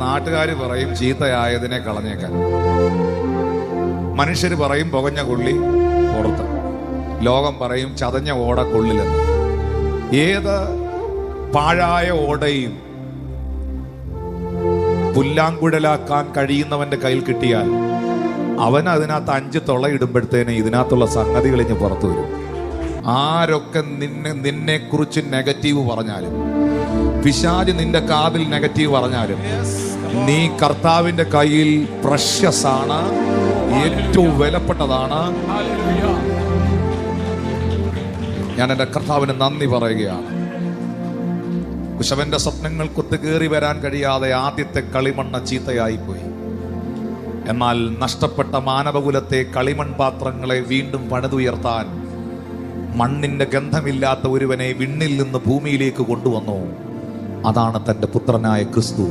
നാട്ടുകാർ പറയും ചീത്തയായതിനെ കളഞ്ഞേക്കാൻ, മനുഷ്യർ പറയും പുകഞ്ഞ കൊള്ളി പുറത്ത്, ലോകം പറയും ചതഞ്ഞ ഓട കൊള്ളില്ലെന്ന്. ഏത് പാഴായ ഓടയും പുല്ലാങ്കുഴലാക്കാൻ കഴിയുന്നവന്റെ കയ്യിൽ കിട്ടിയാൽ അവൻ അതിനകത്ത് 5 തുളയിടുമ്പോഴത്തേനെ ഇതിനകത്തുള്ള സംഗതികൾ ഇഞ്ഞ് പുറത്തു വരും. ആരൊക്കെ നിന്നെ കുറിച്ച് നെഗറ്റീവ് പറഞ്ഞാലും, പിശാച് നിന്റെ കാതിൽ നെഗറ്റീവ് പറഞ്ഞാലും, നീ കർത്താവിന്റെ കയ്യിൽ പ്രഷ്യസ് ആണ്, ഏറ്റവും വിലപ്പെട്ടതാണ്. ഞാൻ എൻ്റെ കർത്താവിന് നന്ദി പറയുകയാണ്. കുശവന്റെ സ്വപ്നങ്ങൾ കൊത്തുകേറി വരാൻ കഴിയാതെ ആദ്യത്തെ കളിമണ്ണ ചീത്തയായിപ്പോയി. എന്നാൽ നഷ്ടപ്പെട്ട മാനവകുലത്തെ കളിമൺ പാത്രങ്ങളെ വീണ്ടും പണിതുയർത്താൻ മണ്ണിന്റെ ഗന്ധമില്ലാത്ത ഒരുവനെ വിണ്ണിൽ നിന്ന് ഭൂമിയിലേക്ക് കൊണ്ടുവന്നു. അതാണ് തന്റെ പുത്രനായ ക്രിസ്തു.